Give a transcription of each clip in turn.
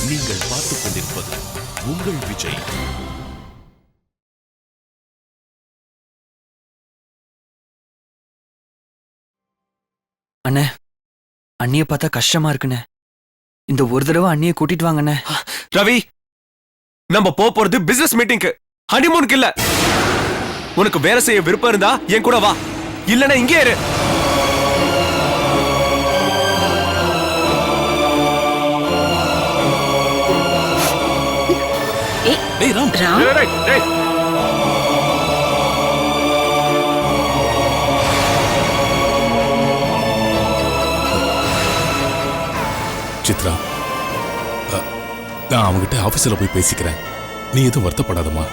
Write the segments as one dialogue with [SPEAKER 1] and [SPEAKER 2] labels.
[SPEAKER 1] நீங்கள் பார்த்துக் கொண்டிருப்பது உங்கள் விஜய்.
[SPEAKER 2] அண்ணே, அண்ணிய பார்த்தா கஷ்டமா இருக்குண்ணே. இந்த ஒரு தடவை அண்ணிய கூட்டிட்டு வாங்கண்ணே.
[SPEAKER 3] ரவி, நம்ம போறது பிசினஸ் மீட்டிங்க்கு, ஹனிமூனுக்கு இல்ல. உனக்கு வேலை செய்ய விருப்பம் இருந்தா என் கூட வா, இல்லனா இங்கே இரு.
[SPEAKER 1] டேய் ராம்,
[SPEAKER 3] டேய்.
[SPEAKER 1] சித்ரா, நான் அவங்ககிட்ட ஆபீஸ்ல போய் பேசிக்கிறேன். நீ எதுவும் வருத்தப்படாதம்மா.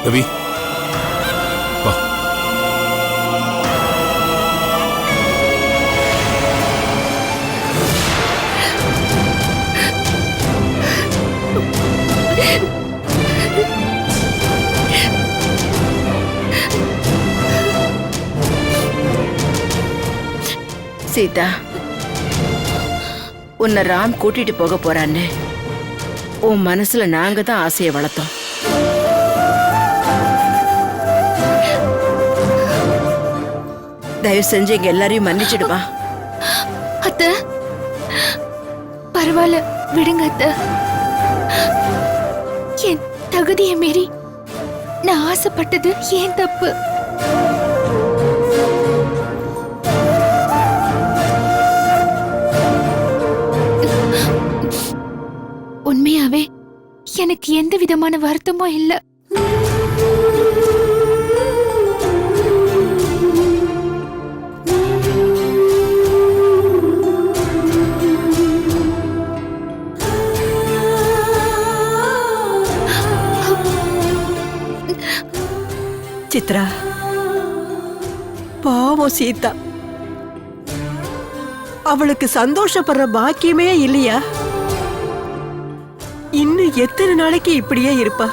[SPEAKER 1] ரவி, வா.
[SPEAKER 4] சீதா, உன்னை ராம் கூட்டிட்டு போக போறான்னு உன் மனசுல நாங்க தான் ஆசையை வளர்த்தோம். தயவு செஞ்சு எங்க எல்லாரையும் மன்னிச்சிடுவா.
[SPEAKER 5] அத்த, பரவாயில்ல, விடுங்க அத்த. என் தகுதியை மீறி நான் ஆசைப்பட்டது ஏன் தப்பு? உண்மையாவே எனக்கு எந்த விதமான வருத்தமும் இல்ல.
[SPEAKER 6] சித்ரா, பாவம் சீதா, அவளுக்கு சந்தோஷப்படுற பாக்கியமே இல்லையா? இன்னும் எத்தனை நாளைக்கு இப்படியே இருப்பா?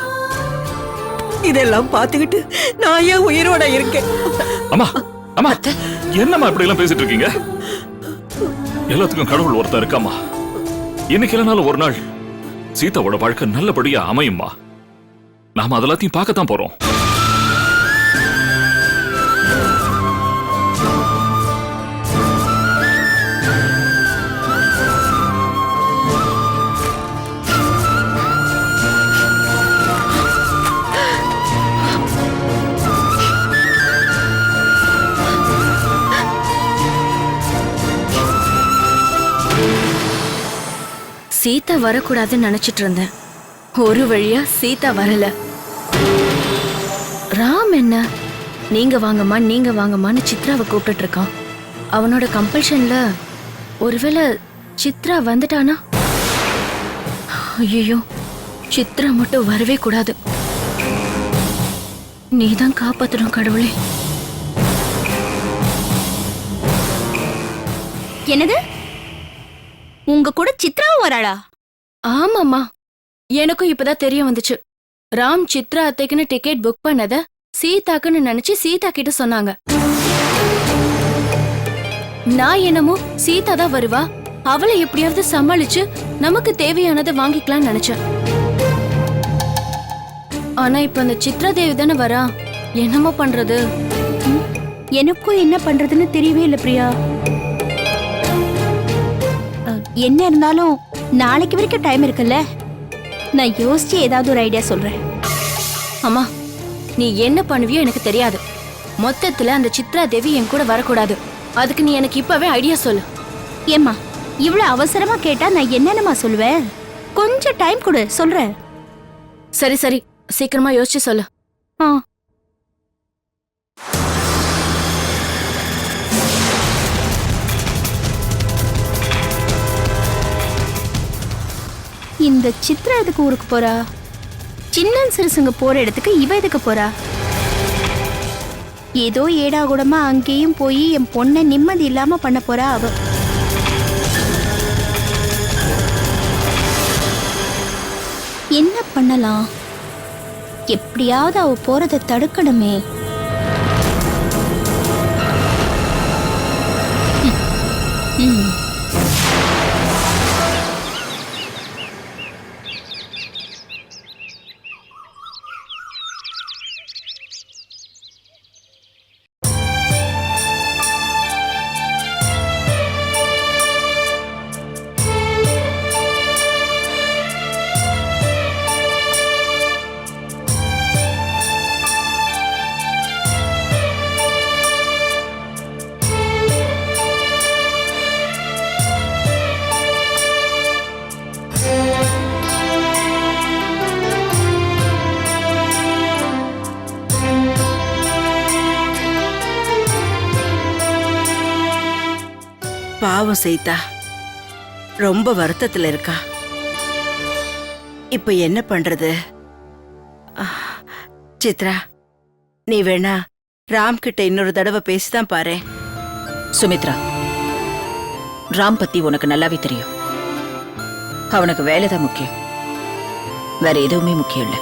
[SPEAKER 6] இதெல்லாம் பார்த்துக்கிட்டு நான் ஏன் உயிரோட இருக்கேன்?
[SPEAKER 7] அம்மா, அம்மா, என்னம்மா இப்படி எல்லாம் பேசிட்டு இருக்கீங்க? எல்லாத்துக்கும் கடவுள் ஒருத்தர் இருக்காமா. இன்னைக்கு இல்லைனாலும் ஒரு நாள் சீதாவோட வாழ்க்கை நல்லபடியா அமையும்மா. நாம அதெல்லாத்தையும் பார்க்கத்தான் போறோம்.
[SPEAKER 5] சீதா வரக்கூடாதுன்னு நினைச்சிட்டு இருந்தேன். ஒரு வழியா சீதா வரல. ராம் என்ன நீங்க வாங்கம்மா, நீங்க வாங்கம்மான்னு சித்ராவை கூப்பிட்டு இருக்கான். அவனோட கம்பல்ஷன்ல ஒருவேளை சித்ரா வந்துட்டானா? ஐயோ, சித்ரா மட்டும் வரவே கூடாது. நீதான் காப்பாத்தணும் கடவுளே.
[SPEAKER 8] என்னது, உங்க கூட சித்ராவும் வராளா?
[SPEAKER 5] ஆமாம்மா, எனக்கும் இப்பதான் தெரிய வந்துச்சு. ராம் சித்ரா அத்தைக்குன்னு டிக்கெட் புக் பண்ணத சீதாக்குன்னு நினைச்சு சீதா கிட்ட சொன்னாங்க. நான் என்னமோ சீதா தான் வருவா, அவளை எப்படியாவது சமாளிச்சு நமக்கு தேவையானதை வாங்கிக்கலாம்னு நினைச்சேன். ஆனா இப்ப அந்த சித்ரா தேவி தானே வரா, என்னமோ பண்றது?
[SPEAKER 8] எனக்கும் என்ன பண்றதுன்னு தெரியவே இல்லை பிரியா. என்ன இருந்தாலும் நாளைக்கு வரைக்கும் டைம் இருக்குல்ல, நான் யோசிச்சு ஏதாவது ஒரு ஐடியா சொல்றேன்.
[SPEAKER 5] அம்மா, நீ என்ன பண்ணுவியோ எனக்கு தெரியாது. மொத்தத்துல அந்த சித்ரா தேவி என் கூட வரக்கூடாது. அதுக்கு நீ எனக்கு இப்பவே ஐடியா சொல்லு.
[SPEAKER 8] ஏம்மா, இவ்வளவு அவசரமா கேட்டா நான் என்னென்னமா சொல்லுவேன்? கொஞ்சம் டைம் கொடு, சொல்றேன்.
[SPEAKER 5] சரி சரி, சீக்கிரமா யோசிச்சு சொல்லு.
[SPEAKER 8] இந்த சித்ரா எதுக்கு ஊருக்கு போறா? சின்னன் சிறுசுங்க போற இடத்துக்கு இவ எதுக்கு போறா? ஏதோ ஏடா கூடமா அங்கேயும் போய் என் பொண்ணை நிம்மதி இல்லாம பண்ண போறா அவ. என்ன பண்ணலாம்? எப்படியாவது அவ போறதை தடுக்கணுமே.
[SPEAKER 4] பாவம் சீதா ரொம்ப வருத்தத்துல இருக்கா. இப்ப என்ன பண்றது? சித்ரா, நீ வேணா ராம் கிட்ட இன்னொரு தடவை பேசிதான் பாரு.
[SPEAKER 9] சுமித்ரா, ராம் பத்தி உனக்கு நல்லாவே தெரியும். அவனுக்கு வேலைதான் முக்கியம், வேற எதுவுமே முக்கியம் இல்ல.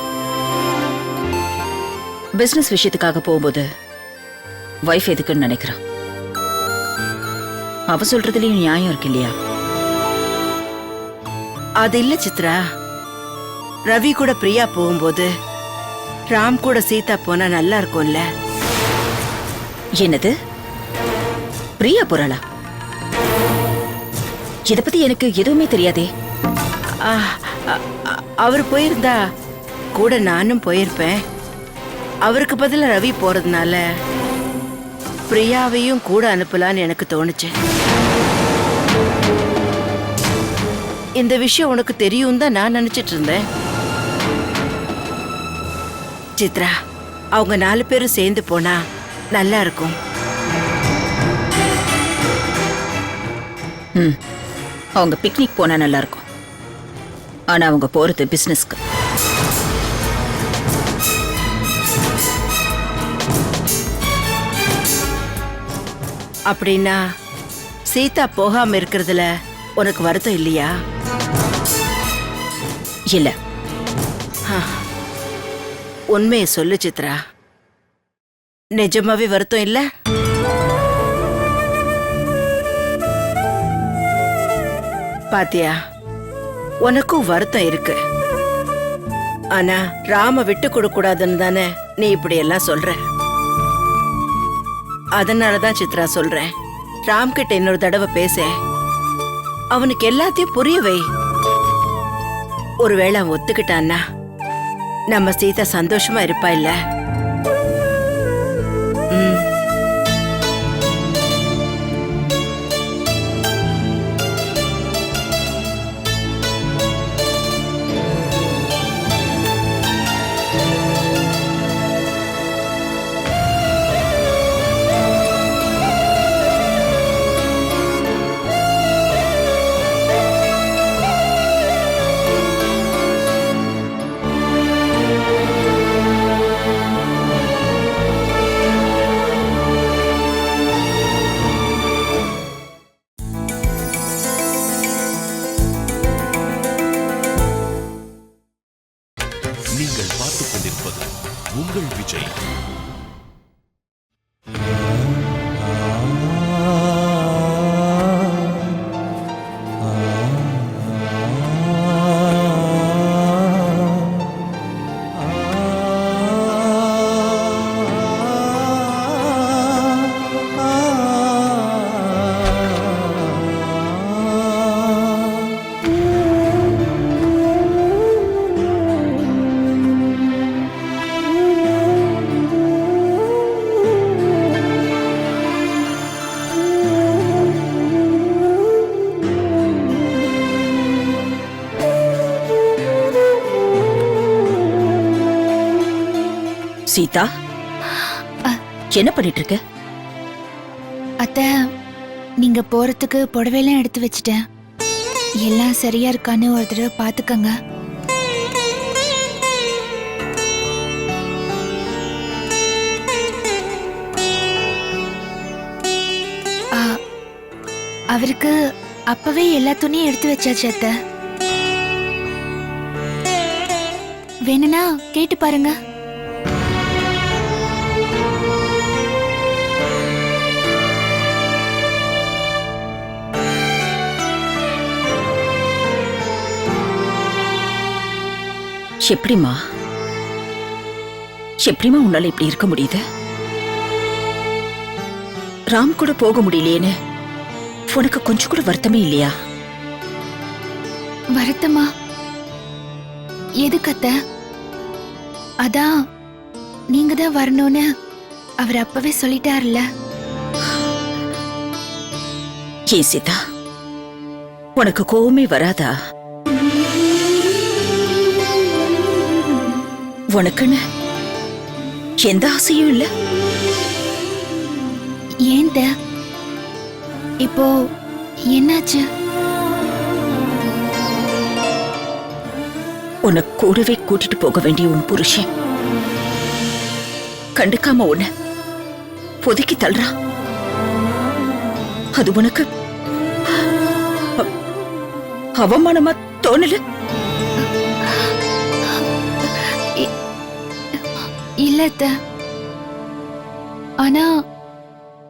[SPEAKER 9] பிசினஸ் விஷயத்துக்காக போகும்போது வைஃப் எதுக்குன்னு நினைக்கிறான். அவ சொல்றதுலயும் நியாயம் இருக்கு இல்லையா?
[SPEAKER 4] அது இல்ல சித்ரா, ரவி கூட பிரியா போகும்போது ராம் கூட சீதா போனா நல்லா இருக்கும்ல.
[SPEAKER 9] என்னது, பிரியா போறாளா? இத பத்தி எனக்கு எதுவுமே தெரியாதே.
[SPEAKER 4] அவர் போயிருந்தா கூட நானும் போயிருப்பேன். அவருக்கு பதிலா ரவி போறதுனால பிரியாவையும் கூட அனுப்பலான்னு எனக்கு தோணுச்சு. இந்த விஷயம் உனக்கு தெரியும் தான் நான் நினைச்சிட்டு இருந்தேன். சித்ரா, அவங்க 4 பேரும் சேர்ந்து போனா நல்லா இருக்கும்.
[SPEAKER 9] அவங்க பிக்னிக் போனா நல்லா இருக்கும். ஆனா அவங்க போறது பிசினஸ்க்கு.
[SPEAKER 4] அப்படின்னா சீதா போகாம இருக்கிறதுல உனக்கு வருத்தம் இல்லையா?
[SPEAKER 9] இல்ல.
[SPEAKER 4] உண்மையை சொல்லு சித்ரா, நிஜமாவே வருத்தம் இல்ல? பாத்தியா, உனக்கும் வருத்தம் இருக்கு. ஆனா ராம விட்டு கொடுக்க கூடாதுன்னு தானே நீ இப்படி எல்லாம் சொல்ற. அதனாலதான் சித்ரா சொல்றேன், ராம் கிட்ட இன்னொரு தடவை பேச, அவனுக்கு எல்லாத்தையும் புரிய வை. ஒருவேளை அவன் ஒத்துக்கிட்டான்னா நம்ம சீதா சந்தோஷமா இருப்பா இல்ல?
[SPEAKER 10] நீங்கள் பார்த்துக் கொண்டிருப்பது உங்கள் விஜய்.
[SPEAKER 9] சீதா, என்ன பண்ணிட்டு இருக்க?
[SPEAKER 5] அத்த, நீங்க போறதுக்கு புடவையெல்லாம் எடுத்து வச்சிட்டேன். எல்லாம் சரியா இருக்கான்னு ஒரு தடவை பாத்துக்கங்க. அவருக்கு அப்பவே எல்லா துணியும் எடுத்து வச்சாச்சு அத்த. வேணும்னா கேட்டு பாருங்க.
[SPEAKER 9] எப்படிமா உன்னால இப்படி இருக்க முடியுது? ராம் கூட போக முடியலையேன்னு உனக்கு கொஞ்சம் கூட வருத்தமே இல்லையா?
[SPEAKER 5] வருத்தமா? எதுக்கு அத்த? அதான் நீங்க தான் வரணும்னு அவர் அப்பவே சொல்லிட்டாருல்ல.
[SPEAKER 9] ஏன் சீதா, உனக்கு கோவமே வராதா? உனக்குன்னு எந்த ஆசையும் இல்ல?
[SPEAKER 5] ஏன் இப்போ என்னாச்சு?
[SPEAKER 9] உன்னை கூடவே கூட்டிட்டு போக வேண்டிய உன் புருஷன் கண்டுக்காம உன்னை ஒதுக்கி தள்ளுறான். அது உனக்கு அவமானமா தோணல?
[SPEAKER 5] இல்ல அத்தை. ஆனா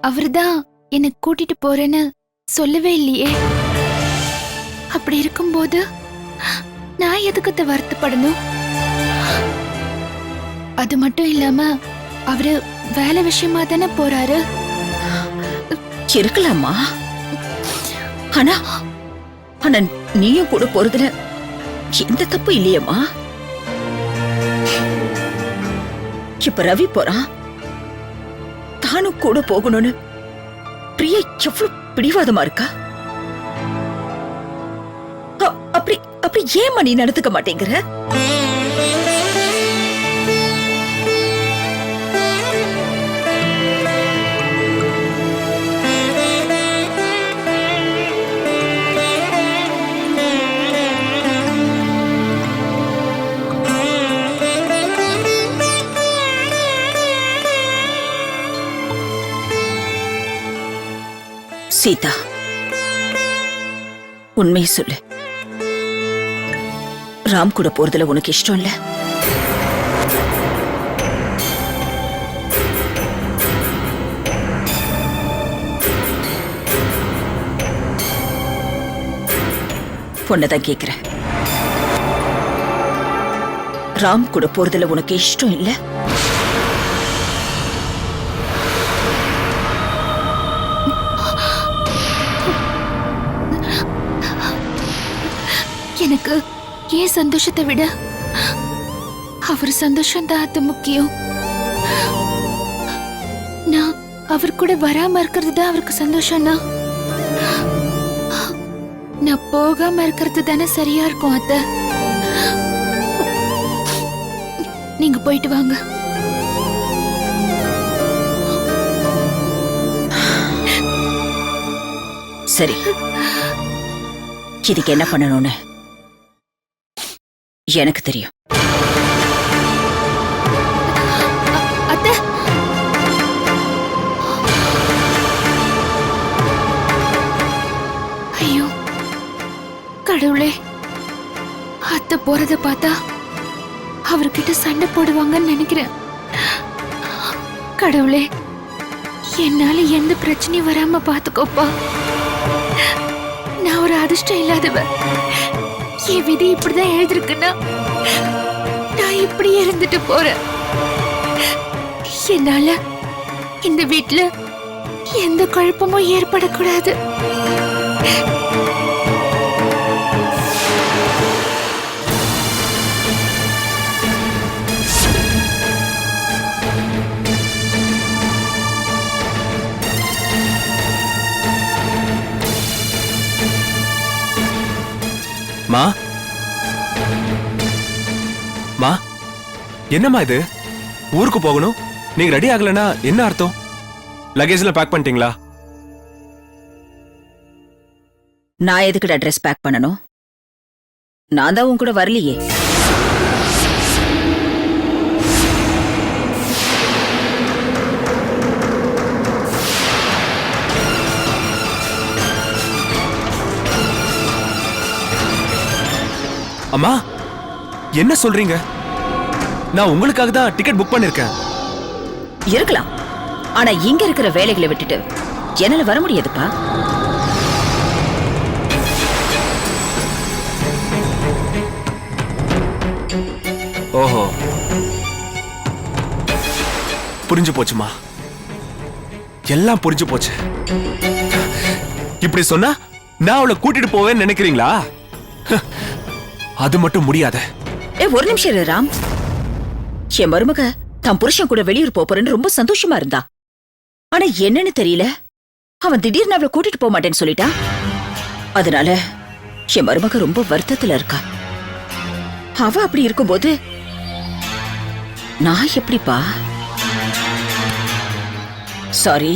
[SPEAKER 5] அவர்தான் என்னை கூட்டிட்டு போறேன்னு சொல்லவே இல்லையே. அப்படி இருக்கும்போது நான் எதுக்கு வருத்தப்படணும்? அது மட்டும் இல்லாம அவரு வேலை விஷயமா தானே போறாரு.
[SPEAKER 9] இருக்கலாமா, ஆனா ஆனா நீயும் கூட போறதுல எந்த தப்பு இல்லையம்மா. இப்ப ரவி போறான், தானும் கூட போகணும்னு பிரியா எவ்வளவு பிடிவாதமா இருக்கா. அப்படி அப்படி ஏன் நீ நடந்துக்க மாட்டேங்கிற? சீதா, உண்மையை சொல்லு. ராம் கூட போறதுல உனக்கு இஷ்டம் இல்ல? பொண்ணதான் கேக்குறேன். ராம் கூட போறதுல உனக்கு இஷ்டம் இல்ல?
[SPEAKER 5] எனக்கு ஏன் சந்தோஷத்தை விட அவர் சந்தோஷம் தான் அது முக்கியம். நான் அவர் கூட வராம இருக்கிறது தான் அவருக்கு சந்தோஷம்னா, நான் போகாம இருக்கிறது தானே சரியா இருக்கும் அத்தை. நீங்க போயிட்டு வாங்க.
[SPEAKER 9] சரி, இதுக்கு என்ன பண்ணணும்னு எனக்கு தெரியும்.
[SPEAKER 5] அத்தை, ஐயோ கடவுளே, அத்தை போறத பார்த்தா அவர்கிட்ட சண்டை போடுவாங்கன்னு நினைக்கிறேன். கடவுளே, என்னால எந்த பிரச்சனையும் வராம பாத்துக்கோப்பா. நான் ஒரு அதிர்ஷ்டம் இல்லாதவ. என் விதி இப்படிதான் எழுதிருக்குன்னா நான் இப்படி இருந்துட்டு போறேன். என்னால இந்த வீட்டுல எந்த குழப்பமும் ஏற்படக்கூடாது.
[SPEAKER 3] மா மா, என்னம்மா இது? ஊருக்கு போகணும், நீங்க ரெடி ஆகலனா என்ன அர்த்தம்? லக்கேஜ்ல பேக் பண்ணிட்டீங்களா?
[SPEAKER 9] நான் எதுக்குடா ட்ரெஸ் பேக் பண்ணணும்? நான் தான் உன் கூட வரலையே.
[SPEAKER 3] அம்மா, என்ன சொல்றீங்க? நான் உங்களுக்காக தான் டிக்கெட் புக் பண்ணிருக்கேன்.
[SPEAKER 9] இருக்கலாம், ஆனா இங்க இருக்கிற வேலைகளை விட்டுட்டு என்னால வர முடியாதுப்பா.
[SPEAKER 3] ஓஹோ, புரிஞ்சு போச்சுமா, எல்லாம் புரிஞ்சு போச்சு. இப்படி சொன்னா நான் அவளை கூட்டிட்டு போவேன்னு நினைக்கிறீங்களா? அது மட்டும் முடியாத.
[SPEAKER 9] ஒரு நிமிஷம் இரு ராம். என் மருமக தன் புருஷன் கூட வெளியூர் போறேன்னு ரொம்ப சந்தோஷமா இருந்தா. ஆனா என்னன்னு தெரியல, அவன் திடீர்னு அவளை கூட்டிட்டு போக மாட்டேன்னு சொல்லிட்டான். அதனால என் மருமக ரொம்ப வருத்தத்துல இருக்கா. அவ அப்படி இருக்கும்போது நான் எப்படிப்பா? சாரி.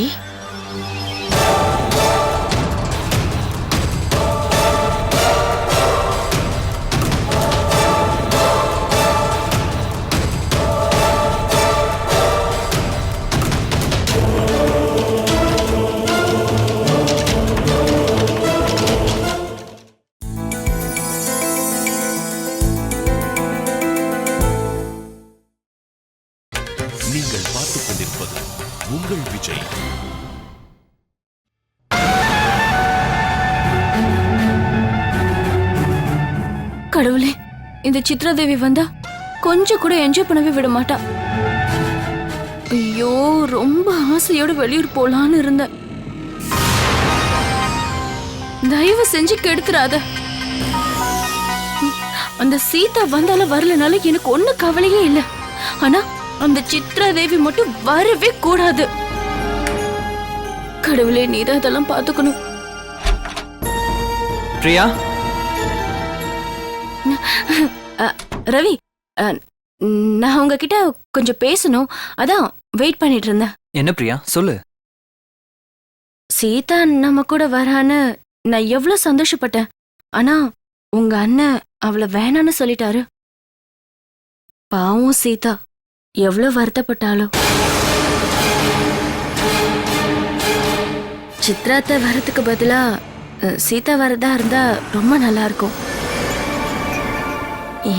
[SPEAKER 5] கடவுளே, இந்த சித்ரா தேவி வந்தா கொஞ்சம் கூட என்ஜாய் பண்ணவே விட மாட்டா. ஐயோ, ரொம்ப ஆசையோட வெளியூர் போலான்னு இருந்தேன். தயவு செஞ்சு கெடுத்துறாத. அந்த சீதா வந்தாலும் வரலனாலும் எனக்கு ஒண்ணு கவலையே இல்ல. ஆனா அந்த சித்ரா தேவி மட்டும் வரவே கூடாது. கடவுளே, நீதான் இதெல்லாம் பாத்துக்கணும்.
[SPEAKER 2] பிரியா,
[SPEAKER 5] ரவி, நான் உங்ககிட்ட கொஞ்சம் பேசணும். அதான் வெயிட் பண்ணிட்டு இருந்தேன்.
[SPEAKER 2] என்ன பிரியா, சொல்லு.
[SPEAKER 5] சீதா நம்ம கூட வரான்னு நான் எவ்வளவு சந்தோஷப்பட்டேன். ஆனா உங்க அண்ணன் அவளை வேணான்னு சொல்லிட்டாரு. பாவம் சீதா எவ்வளவு வருத்தப்பட்டாளோ. சித்ராத்தை வரதுக்கு பதிலா சீதா வரதா இருந்தா ரொம்ப நல்லா இருக்கும்.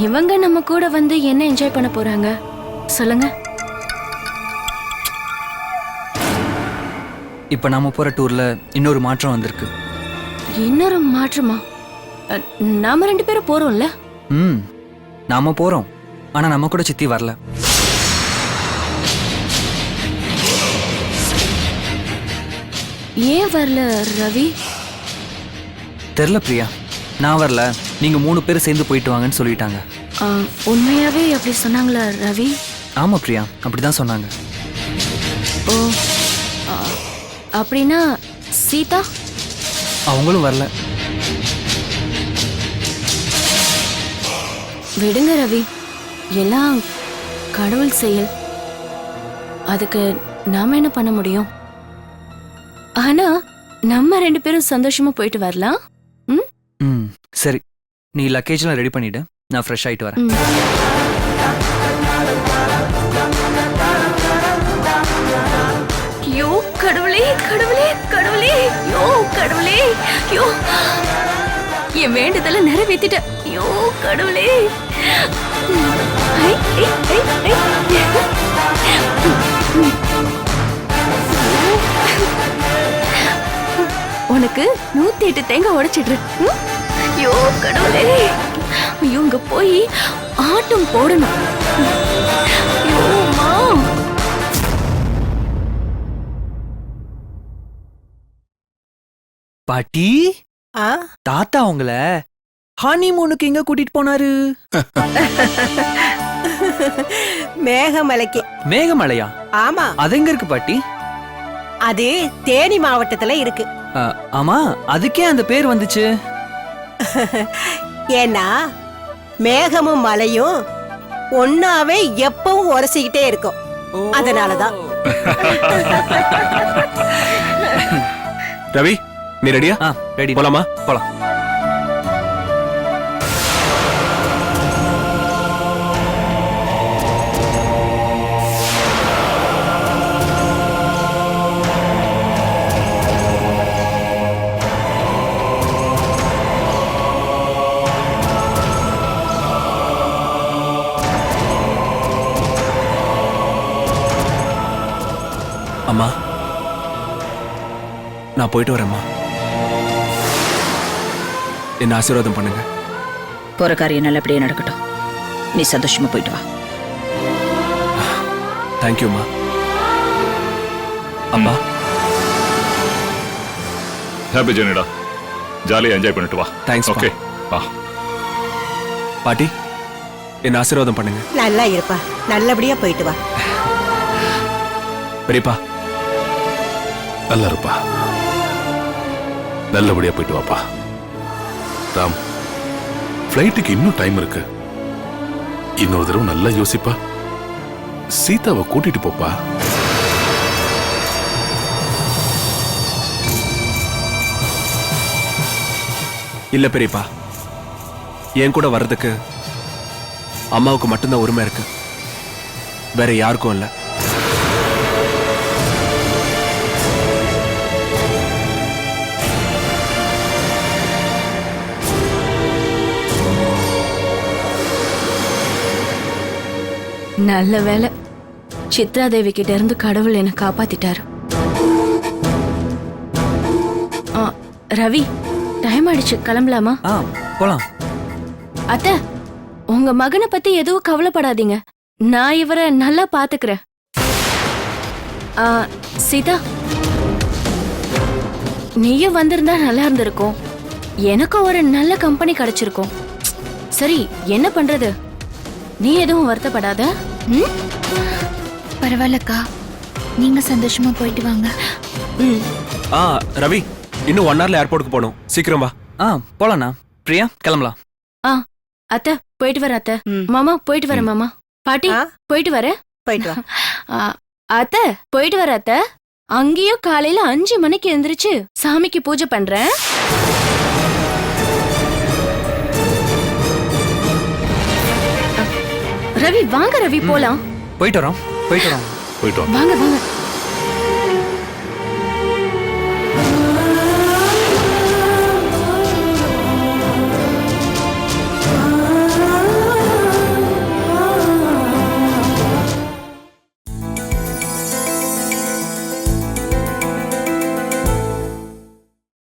[SPEAKER 5] இவங்க நம்ம கூட வந்து என்ன என்ஜாய் பண்ண போறாங்க சொல்லுங்க?
[SPEAKER 2] இப்ப நாம போற டூர்ல இன்னொரு மாற்றம் வந்திருக்கு.
[SPEAKER 5] இன்னொரு மாற்றமா? நாம 2 பேரும் போறோம்ல?
[SPEAKER 2] நாம போறோம். ஆனா நம்ம கூட சித்தி வரல.
[SPEAKER 5] ஏன் வரல ரவி?
[SPEAKER 2] தெரியல பிரியா, நான் வரல, நீங்க 3 பேர் சேர்ந்து போயிட்டு வாங்கன்னு சொல்லிட்டாங்க.
[SPEAKER 5] உண்மையாவே அப்படி சொன்னாங்களா ரவி?
[SPEAKER 2] ஆமா பிரியா, அப்படிதான் சொன்னாங்க.
[SPEAKER 5] ஓ, அப்படின்னா சீதா
[SPEAKER 2] அவங்களும் வரல.
[SPEAKER 5] விடுங்க ரவி, எல்லாம் கடவுள் செயல். அதுக்கு நாம என்ன பண்ண முடியும்? ஆனா நம்ம 2 பேரும் சந்தோஷமா போயிட்டு வரலாம்.
[SPEAKER 2] சரி, நீ லக்கேஜ்லாம் ரெடி பண்ணிடு, நான் ஃப்ரெஷ் ஆயிட்டு வரேன்.
[SPEAKER 5] யோ கடவுளே, கடவுளே, கடவுளே, யோ கடவுளே, யோ என் வேண்டுதல நிறைவேத்திட்ட. யோ கடவுளே. ஐ, ஐ, ஐ, ஐ. உனக்கு 108 தேங்காய் உடைச்சிடுற. யோ கடவுளே. ஐயோ, இங்க போய் ஆட்டம் போடணும். யோ மா.
[SPEAKER 2] பாட்டி, தாத்தா உங்கள ஹனிமூனுக்கு எங்க கூட்டிட்டு போனாரு?
[SPEAKER 6] மேகமலைக்கு.
[SPEAKER 2] மேகமலையா?
[SPEAKER 6] ஆமா,
[SPEAKER 2] அது எங்க இருக்கு பாட்டி?
[SPEAKER 6] அது தேனி மாவட்டத்துல இருக்கு.
[SPEAKER 2] ஆமா, அதுக்கே அந்த பேர் வந்துச்சு?
[SPEAKER 6] ஏன்னா மேகமும் மலையும் ஒன்னாவே எப்பவும் உரசிக்கிட்டே இருக்கும், அதனாலதான்.
[SPEAKER 3] ரவி, நீ ரெடியா?
[SPEAKER 2] ரெடி.
[SPEAKER 3] போலாமா?
[SPEAKER 2] போலாம்.
[SPEAKER 3] அம்மா, நான் போயிட்டு வரேம்மா. என்ன ஆசீர்வாதம் பண்ணுங்க.
[SPEAKER 9] போற காரியம் நல்லபடியா நடக்கட்டும். நீ சந்தோஷமா போயிட்டு வா.
[SPEAKER 3] தேங்க்யூம்மா. அம்மா,
[SPEAKER 7] ஹாப்பி ஜர்னிடா. ஜாலியா என்ஜாய் பண்ணிட்டு வா.
[SPEAKER 3] தேங்க்ஸ்.
[SPEAKER 7] ஓகே, வா.
[SPEAKER 3] பாட்டி, என்ன ஆசீர்வாதம் பண்ணுங்க.
[SPEAKER 6] நல்லா இருப்பா, நல்லபடியா போயிட்டு வா.
[SPEAKER 3] பெரியப்பா,
[SPEAKER 1] நல்லா இருப்பா, நல்லபடியா போயிட்டு வாப்பா. ராம், ஃப்ளைட்டுக்கு இன்னும் டைம் இருக்கு. இன்னொரு தடவை நல்லா யோசிப்பா. சீதாவை கூட்டிட்டு போப்பா.
[SPEAKER 3] இல்ல பெரியப்பா, என் கூட வர்றதுக்கு அம்மாவுக்கு மட்டும்தான் உரிமை இருக்கு, வேற யாருக்கும் இல்ல.
[SPEAKER 5] நல்ல வேலை, சித்ரா தேவி கிட்ட இருந்து கடவுள் என்னை காப்பாத்திட்டாரு. ரவி, டைம் ஆயிடுச்சு, கிளம்பலாமா?
[SPEAKER 2] போலாம்.
[SPEAKER 5] அத்தை உங்க மகனை பத்தி எதுவும் கவலைப்படாதீங்க. நான் இவரை நல்லா பாத்துக்கிறேன். சீதா, நீயும் வந்திருந்தா நல்லா இருந்திருக்கும். எனக்கும் ஒரு நல்ல கம்பெனி கிடைச்சிருக்கும். சரி, என்ன பண்றது? நீ எதுவும் வருத்தப்படாத.
[SPEAKER 8] பரவாயில்லக்கா, நீங்க சந்தோஷமா போயிட்டு வாங்க.
[SPEAKER 3] ரவி, இன்னும் 1 hourல ஏர்போர்ட்டுக்கு போகணும். சீக்கிரம் வா.
[SPEAKER 2] போலாண்ணா. பிரியா, கிளம்பலாம்.
[SPEAKER 5] அத்தை போயிட்டு வர அத்தை. மாமா போயிட்டு வர மாமா. பாட்டி போயிட்டு வர.
[SPEAKER 4] போயிட்டு வா.
[SPEAKER 5] அத்தை போயிட்டு வர அத்தை. அங்கேயும் காலையில 5 மணிக்கு எந்திரிச்சு சாமிக்கு பூஜை பண்றேன். ரவி வாங்க ரவி, போலாம்.
[SPEAKER 2] போயிட்டு வரோம்.
[SPEAKER 1] போயிட்டு வாங்க.
[SPEAKER 5] வாங்க வாங்க.